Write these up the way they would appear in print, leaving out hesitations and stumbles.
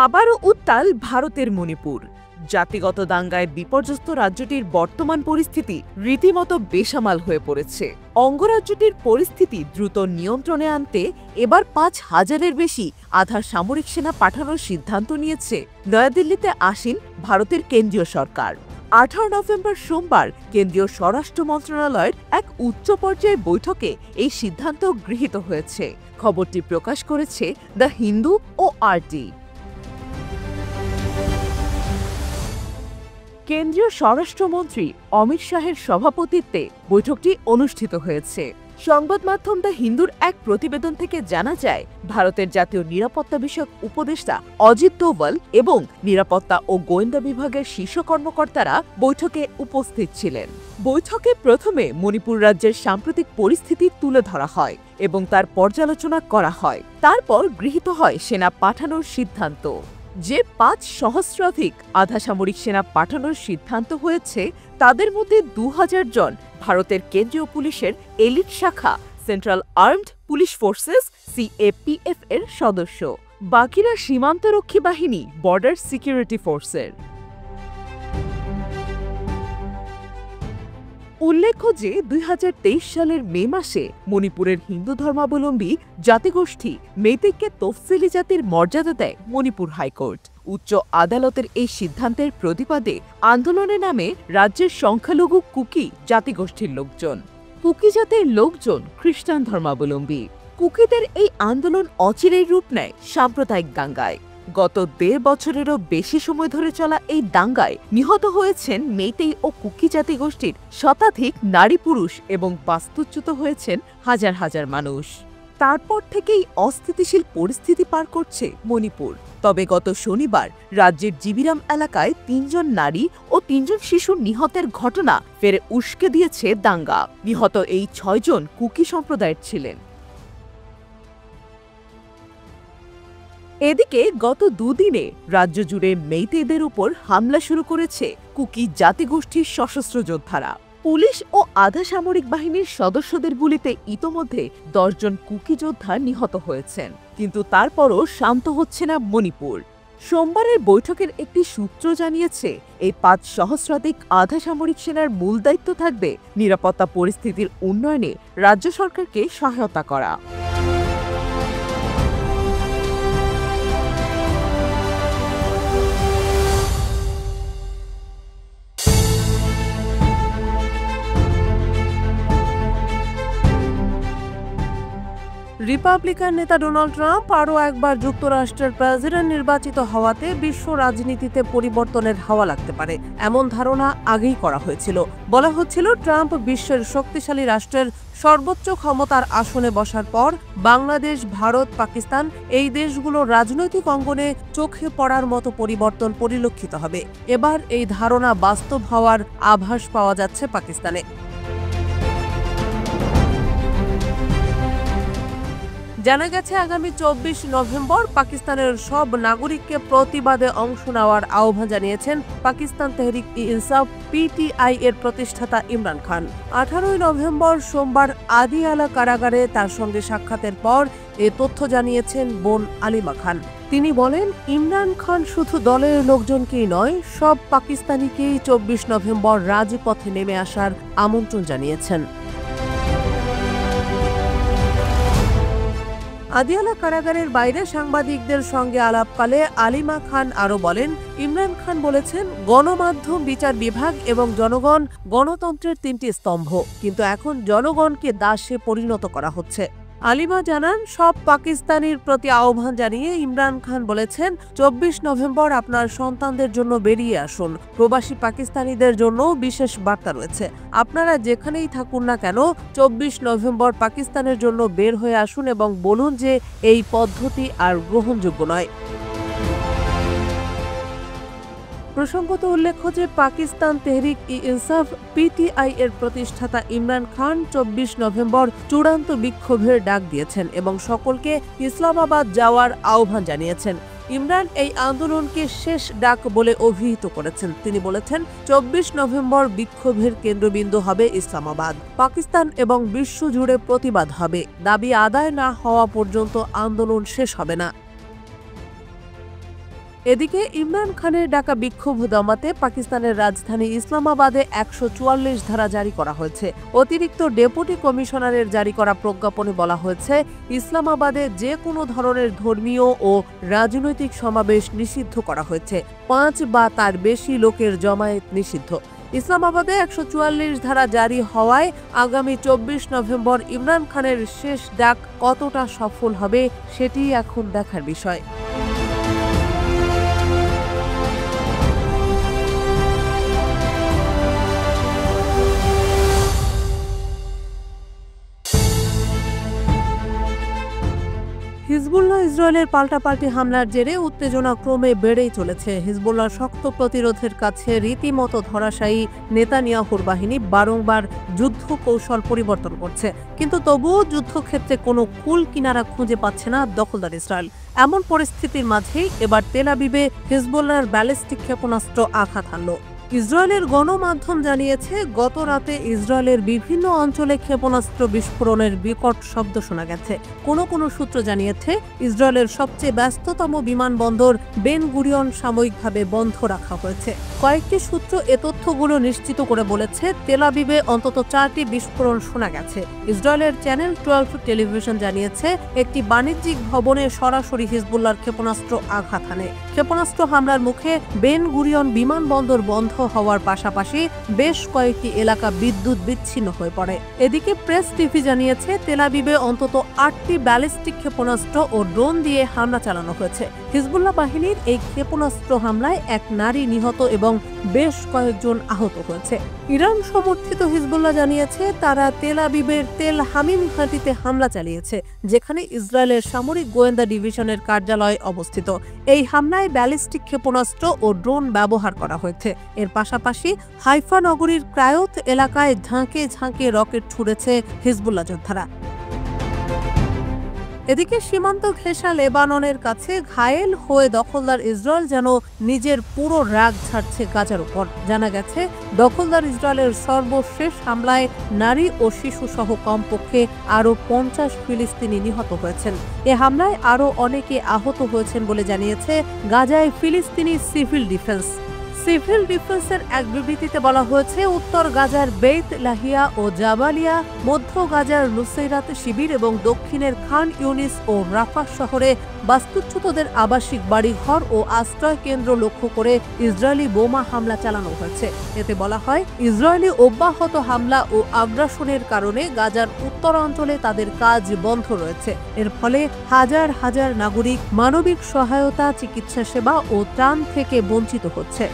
আবারও উত্তাল ভারতের মণিপুর। জাতিগত দাঙ্গায় বিপর্যস্ত রাজ্যটির বর্তমান পরিস্থিতি রীতিমতো বেসামাল হয়ে পড়েছে। অঙ্গরাজ্যটির পরিস্থিতি দ্রুত নিয়ন্ত্রণে আনতে এবার ৫,০০০-এর বেশি আধা সামরিক সেনা পাঠানোর সিদ্ধান্ত নিয়েছে নয়াদিল্লিতে আসীন ভারতের কেন্দ্রীয় সরকার। ১৮ নভেম্বর সোমবার কেন্দ্রীয় স্বরাষ্ট্র মন্ত্রণালয়ের এক উচ্চ পর্যায়ের বৈঠকে এই সিদ্ধান্ত গৃহীত হয়েছে। খবরটি প্রকাশ করেছে দ্য হিন্দু ও RT। কেন্দ্রীয় স্বরাষ্ট্রমন্ত্রী অমিত শাহের সভাপতিত্বে বৈঠকটি অনুষ্ঠিত হয়েছে। সংবাদ মাধ্যম দ্য হিন্দুর এক প্রতিবেদন থেকে জানা যায়, ভারতের জাতীয় নিরাপত্তা বিষয়ক উপদেষ্টা অজিত দোভাল এবং নিরাপত্তা ও গোয়েন্দা বিভাগের শীর্ষ কর্মকর্তারা বৈঠকে উপস্থিত ছিলেন। বৈঠকে প্রথমে মণিপুর রাজ্যের সাম্প্রতিক পরিস্থিতি তুলে ধরা হয় এবং তার পর্যালোচনা করা হয়। তারপর গৃহীত হয় সেনা পাঠানোর সিদ্ধান্ত। যে ৫ সহস্রাধিক আধা সামরিক সেনা পাঠানোর সিদ্ধান্ত হয়েছে, তাদের মধ্যে ২,০০০ জন ভারতের কেন্দ্রীয় পুলিশের এলিট শাখা central armed police forces CAPF এর সদস্য। বাকিরা সীমান্তরক্ষী বাহিনী বর্ডার সিকিউরিটি ফোর্সের। উল্লেখ্য যে ২০২৩ সালের মে মাসে মণিপুরের হিন্দু ধর্মাবলম্বী জাতিগোষ্ঠী মেইতেইকে তফসিলি জাতির মর্যাদা দেয় মণিপুর হাইকোর্ট। উচ্চ আদালতের এই সিদ্ধান্তের প্রতিবাদে আন্দোলনে নামে রাজ্যের সংখ্যালঘু কুকি জাতিগোষ্ঠীর লোকজন। কুকি জাতির লোকজন খ্রিস্টান ধর্মাবলম্বী। কুকিদের এই আন্দোলন অচিরেই রূপ নেয় সাম্প্রদায়িক দাঙ্গায়। গত ১.৫ বছরেরও বেশি সময় ধরে চলা এই দাঙ্গায় নিহত হয়েছেন মেইতেই ও কুকি জাতিগোষ্ঠীর শতাধিক নারী পুরুষ এবং বাস্তুচ্যুত হয়েছেন হাজার হাজার মানুষ। তারপর থেকেই অস্থিতিশীল পরিস্থিতি পার করছে মণিপুর। তবে গত শনিবার রাজ্যের জিবিরাম এলাকায় ৩ জন নারী ও ৩ জন শিশু নিহতের ঘটনা ফের উস্কে দিয়েছে দাঙ্গা। নিহত এই ৬ জন কুকি সম্প্রদায়ের ছিলেন। এদিকে গত দুদিনে রাজ্য জুড়ে মেইতেইদের উপর হামলা শুরু করেছে কুকি জাতিগোষ্ঠীর সশস্ত্র যোদ্ধারা। পুলিশ ও আধা সামরিক বাহিনীর সদস্যদের গুলিতে ইতোমধ্যে ১০ জন কুকি যোদ্ধা নিহত হয়েছেন। কিন্তু তারপরও শান্ত হচ্ছে না মণিপুর। সোমবারের বৈঠকের একটি সূত্র জানিয়েছে, এই ৫ সহস্রাধিক আধা সামরিক সেনার মূল দায়িত্ব থাকবে নিরাপত্তা পরিস্থিতির উন্নয়নে রাজ্য সরকারকে সহায়তা করা। রিপাবলিকান নেতা ডোনাল্ড ট্রাম্প আরও একবার যুক্তরাষ্ট্রের প্রেসিডেন্ট নির্বাচিত হওয়াতে বিশ্ব রাজনীতিতে পরিবর্তনের হাওয়া লাগতে পারে, এমন ধারণা আগেই করা হয়েছিল। বলা হচ্ছিল, ট্রাম্প বিশ্বের শক্তিশালী রাষ্ট্রের সর্বোচ্চ ক্ষমতার আসনে বসার পর বাংলাদেশ, ভারত, পাকিস্তান এই দেশগুলোর রাজনৈতিক অঙ্গনে চোখে পড়ার মতো পরিবর্তন পরিলক্ষিত হবে। এবার এই ধারণা বাস্তব হওয়ার আভাস পাওয়া যাচ্ছে পাকিস্তানে। জানা গেছে, আগামী ২৪ নভেম্বর পাকিস্তানের সব নাগরিককে প্রতিবাদে অংশ নেওয়ার আহ্বান জানিয়েছেন পাকিস্তান তেহরিক ই ইনসাফ PTI এর প্রতিষ্ঠাতা ইমরান খান। ১৮ নভেম্বর সোমবার আদিয়ালা কারাগারে তার সঙ্গে সাক্ষাতের পর এ তথ্য জানিয়েছেন বোন আলিমা খান। তিনি বলেন, ইমরান খান শুধু দলের লোকজনকেই নয়, সব পাকিস্তানিকেই ২৪ নভেম্বর রাজপথে নেমে আসার আমন্ত্রণ জানিয়েছেন। আদিয়ালা কারাগারের বাইরে সাংবাদিকদের সঙ্গে আলাপকালে আলিমা খান আরও বলেন, ইমরান খান বলেছেন, গণমাধ্যম, বিচার বিভাগ এবং জনগণ গণতন্ত্রের ৩টি স্তম্ভ, কিন্তু এখন জনগণকে দাসে পরিণত করা হচ্ছে। আলিমা জানান, সব পাকিস্তানির প্রতি আহ্বান জানিয়ে ইমরান খান বলেছেন, ২৪ নভেম্বর আপনার সন্তানদের জন্য বেরিয়ে আসুন। প্রবাসী পাকিস্তানিদের জন্য বিশেষ বার্তা রয়েছে। আপনারা যেখানেই থাকুন না কেন, ২৪ নভেম্বর পাকিস্তানের জন্য বের হয়ে আসুন এবং বলুন যে এই পদ্ধতি আর গ্রহণযোগ্য নয়। প্রসঙ্গত উল্লেখ্য যে পাকিস্তান তেহরিক ই ইনসাফ PTI এর প্রতিষ্ঠাতা ইমরান খান ২৪ নভেম্বর চূড়ান্ত বিক্ষোভের ডাক দিয়েছেন এবং সকলকে ইসলামাবাদ যাওয়ার আহ্বান জানিয়েছেন। ইমরান এই আন্দোলনকে শেষ ডাক বলে অভিহিত করেছেন। তিনি বলেছেন, ২৪ নভেম্বর বিক্ষোভের কেন্দ্রবিন্দু হবে ইসলামাবাদ। পাকিস্তান এবং বিশ্বজুড়ে প্রতিবাদ হবে। দাবি আদায় না হওয়া পর্যন্ত আন্দোলন শেষ হবে না। এদিকে ইমরান খানের ডাকা বিক্ষোভ দমাতে পাকিস্তানের রাজধানী ইসলামাবাদে ১৪৪ ধারা জারি করা হয়েছে। অতিরিক্ত ডেপুটি কমিশনারের জারি করা প্রজ্ঞাপনে বলা হয়েছে, ইসলামাবাদে যে কোনো ধরনের ধর্মীয় ও রাজনৈতিক সমাবেশ নিষিদ্ধ করা হয়েছে। ৫ বা তার বেশি লোকের জমায়েত নিষিদ্ধ। ইসলামাবাদে ১৪৪ ধারা জারি হওয়ায় আগামী ২৪ নভেম্বর ইমরান খানের শেষ ডাক কতটা সফল হবে সেটি এখন দেখার বিষয়। হিজবুল্লাহ ইসরায়েলের পাল্টাপাল্টি হামলার জেরে উত্তেজনা ক্রমে বেড়েই চলেছে। হিজবুল্লাহর শক্ত প্রতিরোধের কাছে রীতিমতো ধরাশায়ী নেতানিয়াহুর বাহিনী বারংবার যুদ্ধ কৌশল পরিবর্তন করছে, কিন্তু তবুও যুদ্ধক্ষেত্রে কোনো কুল কিনারা খুঁজে পাচ্ছে না দখলদার ইসরায়েল। এমন পরিস্থিতির মাঝেই এবার তেল আবিবে হিজবুল্লাহর ব্যালিস্টিক ক্ষেপণাস্ত্র আঘাত হানল। ইসরায়েলের গণমাধ্যম জানিয়েছে, গত রাতে ইসরায়েলের বিভিন্ন অঞ্চলে ক্ষেপণাস্ত্র বিস্ফোরণের বিকট শব্দ শোনা গেছে। কোনো সূত্র জানিয়েছে, ইসরায়েলের সবচেয়ে ব্যস্ততম বিমানবন্দর বেন গুরিয়ন সাময়িকভাবে বন্ধ রাখা হয়েছে। কয়েকটি সূত্র এ তথ্যগুলো নিশ্চিত করে বলেছে, তেল আবিবে অন্তত 4টি বিস্ফোরণ শোনা গেছে। ইসরায়েলের চ্যানেল 12 টেলিভিশন জানিয়েছে, একটি বাণিজ্যিক ভবনে সরাসরি হিজবুল্লাহর ক্ষেপণাস্ত্র আঘাত হানে। ক্ষেপণাস্ত্র হামলার মুখে বেন গুরিয়ন বিমানবন্দর বন্ধ হওয়ার পাশাপাশি বেশ কয়েকটি এলাকা বিদ্যুৎ বিচ্ছিন্ন হয়ে পড়ে। এদিকে প্রেস টিভি জানিয়েছে, তেল আবিবে অন্তত 8টি ব্যালিস্টিক ক্ষেপণাস্ত্র ও ড্রোন দিয়ে হামলা চালানো হয়েছে। হিজবুল্লাহ বাহিনীর এই ক্ষেপণাস্ত্র হামলায় এক নারী নিহত এবং বেশ কয়েকজন আহত হয়েছে। ইরান সমর্থিত হিজবুল্লাহ জানিয়েছে, তারা তেল আবিবের তেল হামিম ঘাঁটিতে হামলা চালিয়েছে, যেখানে ইসরায়েলের সামরিক গোয়েন্দা ডিভিশনের কার্যালয় অবস্থিত। এই হামলায় ব্যালিস্টিক ক্ষেপণাস্ত্র ও ড্রোন ব্যবহার করা হয়েছে। এর পাশাপাশি হাইফা নগরীর ক্রায়ত এলাকায় ঝাঁকে ঝাঁকে রকেট ছুড়েছে হিজবুল্লাহ যোদ্ধারা। এদিকে সীমান্ত ঘেঁষা লেবাননের কাছে ঘায়েল হয়ে দখলদার ইসরায়েল যেন নিজের পুরো রাগ ছাড়ছে গাজার উপর। জানা গেছে, দখলদার ইসরায়েলের সর্বশেষ হামলায় নারী ও শিশু সহ কমপক্ষে আরও 50 ফিলিস্তিনি নিহত হয়েছেন। এ হামলায় আরও অনেকে আহত হয়েছেন বলে জানিয়েছে গাজায় ফিলিস্তিনি সিভিল ডিফেন্স। সিভিল ডিফেন্সের এক বিবৃতিতে বলা হয়েছে, উত্তর গাজার বেইত লাহিয়া ও জাবালিয়া, মধ্য গাজার নুসৈরাত শিবির এবং দক্ষিণের খান ইউনিস ও রাফা শহরে বাস্তুচ্যুতদের আবাসিক বাড়িঘর ও আশ্রয় কেন্দ্র লক্ষ্য করে ইসরায়েলি বোমা হামলা চালানো হয়েছে। এতে বলা হয়, ইসরায়েলি অব্যাহত হামলা ও আগ্রাসনের কারণে গাজার উত্তরাঞ্চলে তাদের কাজ বন্ধ রয়েছে। এর ফলে হাজার হাজার নাগরিক মানবিক সহায়তা, চিকিৎসা সেবা ও ত্রাণ থেকে বঞ্চিত হচ্ছে।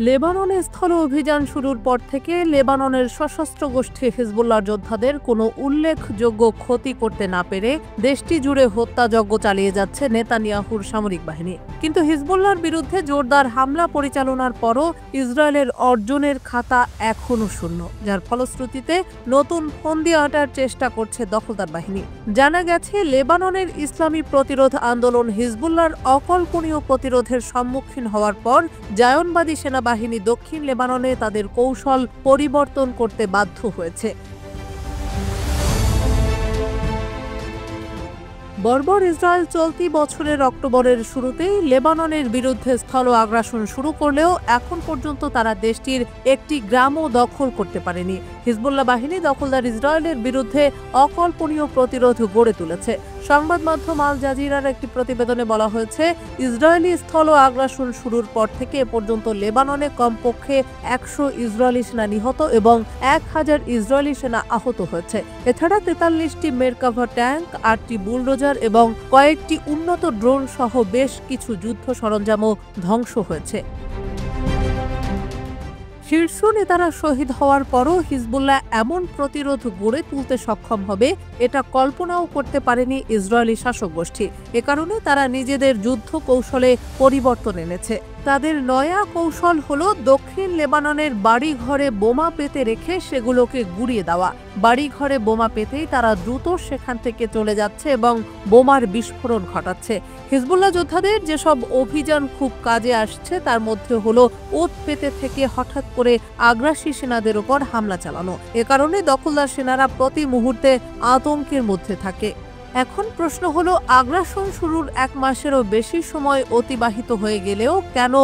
লেবাননে স্থল অভিযান শুরুর পর থেকে লেবাননের সশস্ত্র গোষ্ঠী হিজবুল্লাহ যোদ্ধাদের কোনো উল্লেখযোগ্য ক্ষতি করতে না পেরে দেশটি জুড়ে হত্যাযজ্ঞ চালিয়ে যাচ্ছে নেতানিয়াহুর সামরিক বাহিনী। কিন্তু হিজবুল্লাহর বিরুদ্ধে জোরদার হামলা পরিচালনার পরও ইসরায়েলের অর্জনের খাতা এখনও শূন্য, যার ফলশ্রুতিতে নতুন ফন্দি আঁটার চেষ্টা করছে দখলদার বাহিনী। জানা গেছে, লেবাননের ইসলামী প্রতিরোধ আন্দোলন হিজবুল্লাহর অকল্পনীয় প্রতিরোধের সম্মুখীন হওয়ার পর জায়নবাদী সেনাবাহিনী দক্ষিণ লেবাননে তাদের কৌশল পরিবর্তন করতে বাধ্য হয়েছে। বর্বর ইসরায়েল চলতি বছরের অক্টোবরের শুরুতেই লেবাননের বিরুদ্ধে স্থল আগ্রাসন শুরু করলেও এখন পর্যন্ত তারা দেশটির একটি গ্রামও দখল করতে পারেনি। হিজবুল্লাহ বাহিনী দখলদার ইসরায়েলের বিরুদ্ধে অকল্পনীয় প্রতিরোধ গড়ে তুলেছে। সংবাদ মাধ্যম আল জাজিরার একটি প্রতিবেদনে বলা হয়েছে, ইসরায়েলি স্থল আগ্রাসন শুরুর পর থেকে এ পর্যন্ত লেবাননে কমপক্ষে 100 ইসরায়েলি সেনা নিহত এবং 1000 ইসরায়েলি সেনা আহত হয়েছে। এছাড়া 43টি মেরকাভা ট্যাঙ্ক, 8টি বুলডোজার এবং কয়েকটি উন্নত ড্রোন সহ বেশ কিছু যুদ্ধ সরঞ্জামও ধ্বংস হয়েছে। শীর্ষ নেতারা শহীদ হওয়ার পরও হিজবুল্লাহ এমন প্রতিরোধ গড়ে তুলতে সক্ষম হবে এটা কল্পনাও করতে পারেনি ইসরায়েলি শাসক গোষ্ঠী। এ কারণে তারা নিজেদের যুদ্ধ কৌশলে পরিবর্তন এনেছে। তাদের নয়া কৌশল হলো দক্ষিণ লেবাননের বাড়িঘরে বোমা পেতে রেখে সেগুলোকে গুঁড়িয়ে দেওয়া। বাড়িঘরে বোমা পেতেই তারা দ্রুত সেখান থেকে চলে যাচ্ছে এবং বোমার বিস্ফোরণ ঘটাচ্ছে। হিজবুল্লাহ যোদ্ধাদের যেসব অভিযান খুব কাজে আসছে তার মধ্যে হলো ওত পেতে থেকে হঠাৎ করে আগ্রাসী সেনাদের উপর হামলা চালানো। এ কারণে দখলদার সেনারা প্রতি মুহূর্তে আতঙ্কের মধ্যে থাকে। এখন প্রশ্ন হলো, আগ্রাসন শুরুর 1 মাসেরও বেশি সময় অতিবাহিত হয়ে গেলেও কেন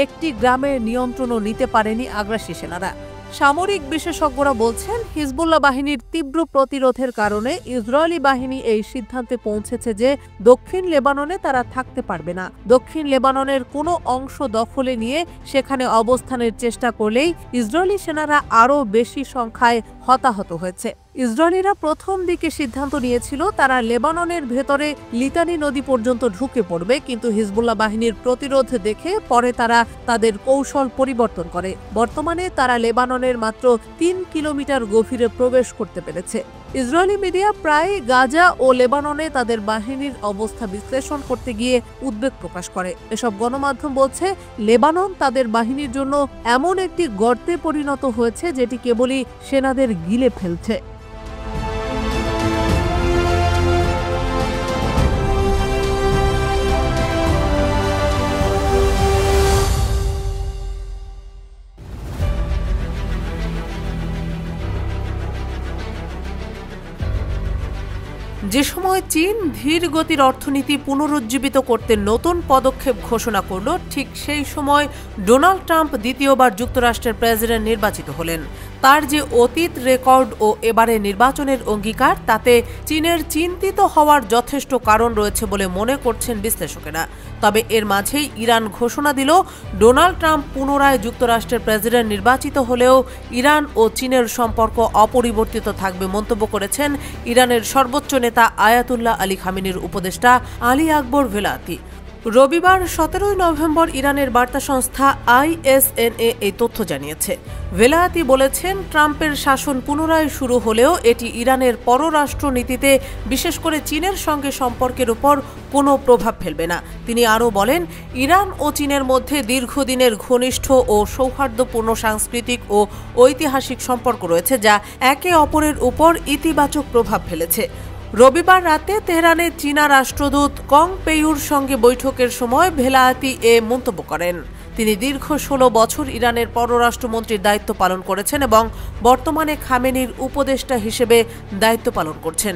একটি গ্রামের নিয়ন্ত্রণও নিতে পারেনি আগ্রাসী সেনারা? সামরিক বিশেষজ্ঞরা বলছেন, হিজবুল্লাহ বাহিনীর তীব্র প্রতিরোধের কারণে ইসরায়েলি বাহিনী এই সিদ্ধান্তে পৌঁছেছে যে দক্ষিণ লেবাননে তারা থাকতে পারবে না। দক্ষিণ লেবাননের কোনো অংশ দখলে নিয়ে সেখানে অবস্থানের চেষ্টা করলেই ইসরায়েলি সেনারা আরও বেশি সংখ্যায় হতাহত হয়েছে। ইসরায়েলিরা প্রথম দিকে সিদ্ধান্ত নিয়েছিল তারা লেবাননের ভেতরে লিতানি নদী পর্যন্ত ঢুকে পড়বে, কিন্তু হিজবুল্লাহ বাহিনীর প্রতিরোধ দেখে পরে তারা তাদের কৌশল পরিবর্তন করে। বর্তমানে তারা লেবাননের মাত্র 3 কিলোমিটার গভীরে প্রবেশ করতে পেরেছে। ইসরায়েলি মিডিয়া প্রায় গাজা ও লেবাননে তাদের বাহিনীর অবস্থা বিশ্লেষণ করতে গিয়ে উদ্বেগ প্রকাশ করে। এসব গণমাধ্যম বলছে, লেবানন তাদের বাহিনীর জন্য এমন একটি গর্তে পরিণত হয়েছে যেটি কেবলই সেনাদের গিলে ফেলছে। যে সময় চীন ধীর গতির অর্থনীতি পুনরুজ্জীবিত করতে নতুন পদক্ষেপ ঘোষণা করল, ঠিক সেই সময় ডোনাল্ড ট্রাম্প দ্বিতীয়বার যুক্তরাষ্ট্রের প্রেসিডেন্ট নির্বাচিত হলেন। তার যে অতীত রেকর্ড ও এবারে নির্বাচনের অঙ্গীকার, তাতে চীনের চিন্তিত হওয়ার যথেষ্ট কারণ রয়েছে বলে মনে করছেন বিশ্লেষকেরা। তবে এর মাঝেই ইরান ঘোষণা দিল, ডোনাল্ড ট্রাম্প পুনরায় যুক্তরাষ্ট্রের প্রেসিডেন্ট নির্বাচিত হলেও ইরান ও চীনের সম্পর্ক অপরিবর্তিত থাকবে মন্তব্য করেছেন ইরানের সর্বোচ্চ নেতা আয়াতুল্লাহ আলী খামেনির উপদেষ্টা আলী আকবর ভেলাতি। রবিবার 17 নভেম্বর ইরানের বার্তা সংস্থা ISNA এই তথ্য জানিয়েছে। ভেলাতি বলেছেন, ট্রাম্পের শাসন পুনরায় শুরু হলেও এটি ইরানের পররাষ্ট্র নীতিতে, বিশেষ করে চীনের সঙ্গে সম্পর্কের উপর কোনো প্রভাব ফেলবে না। তিনি আরও বলেন, ইরান ও চীনের মধ্যে দীর্ঘদিনের ঘনিষ্ঠ ও সৌহার্দ্যপূর্ণ সাংস্কৃতিক ও ঐতিহাসিক সম্পর্ক রয়েছে, যা একে অপরের উপর ইতিবাচক প্রভাব ফেলেছে। রবিবার রাতে তেহরানে চীনা রাষ্ট্রদূত কং পেইউর সঙ্গে বৈঠকের সময় ভেলাতি এ মন্তব্য করেন। তিনি দীর্ঘ 16 বছর ইরানের পররাষ্ট্রমন্ত্রীর দায়িত্ব পালন করেছেন এবং বর্তমানে খামেনির উপদেষ্টা হিসেবে দায়িত্ব পালন করছেন।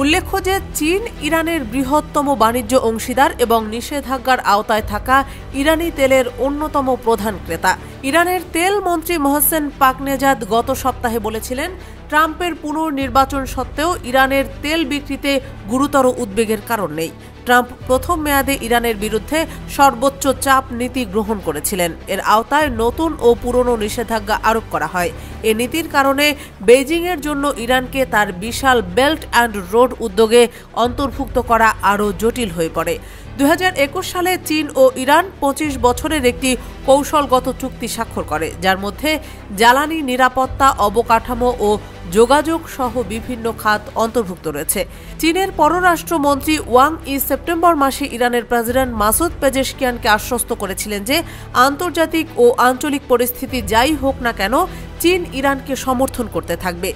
উল্লেখ্য যে চীন ইরানের বৃহত্তম বাণিজ্য অংশীদার এবং নিষেধাজ্ঞার আওতায় থাকা ইরানি তেলের অন্যতম প্রধান ক্রেতা। ইরানের তেল মন্ত্রী মোহসেন পাকনেজাদ গত সপ্তাহে বলেছিলেন, ট্রাম্পের পুনর্নির্বাচন সত্ত্বেও ইরানের তেল বিক্রিতে গুরুতর উদ্বেগের কারণ নেই। ট্রাম্প প্রথম মেয়াদে ইরানের বিরুদ্ধে সর্বোচ্চ চাপ নীতি গ্রহণ করেছিলেন। এর আওতায় নতুন ও পুরনো নিষেধাজ্ঞা আরোপ করা হয়। এ নীতির কারণে বেইজিংয়ের জন্য ইরানকে তার বিশাল বেল্ট অ্যান্ড রোড উদ্যোগে অন্তর্ভুক্ত করা আরও জটিল হয়ে পড়ে। 2021 সালে চীন ও ইরান 25 বছরের একটি কৌশলগত চুক্তি স্বাক্ষর করে, যার মধ্যে জ্বালানি, নিরাপত্তা, অবকাঠামো ও যোগাযোগ সহ বিভিন্ন খাত অন্তর্ভুক্ত রয়েছে। চীনের পররাষ্ট্রমন্ত্রী ওয়াং ই সেপ্টেম্বর মাসে ইরানের প্রেসিডেন্ট মাসুদ পেজেশকিয়ানকে আশ্বস্ত করেছিলেন যে আন্তর্জাতিক ও আঞ্চলিক পরিস্থিতি যাই হোক না কেন, চীন ইরানকে সমর্থন করতে থাকবে।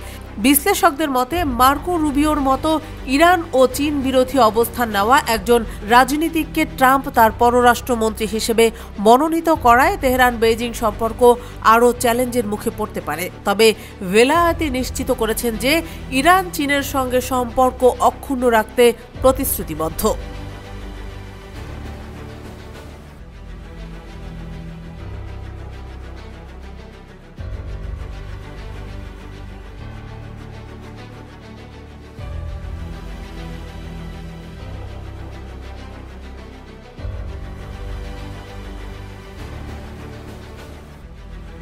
বিশ্লেষকদের মতে, মার্কো রুবিওর মতো ইরান ও চীন বিরোধী অবস্থান নেওয়া একজন রাজনীতিককে ট্রাম্প তার পররাষ্ট্রমন্ত্রী হিসেবে মনোনীত করায় তেহরান বেইজিং সম্পর্ক আরও চ্যালেঞ্জের মুখে পড়তে পারে। তবে ভেলায়াতি নিশ্চিত করেছেন যে ইরান চীনের সঙ্গে সম্পর্ক অক্ষুণ্ণ রাখতে প্রতিশ্রুতিবদ্ধ।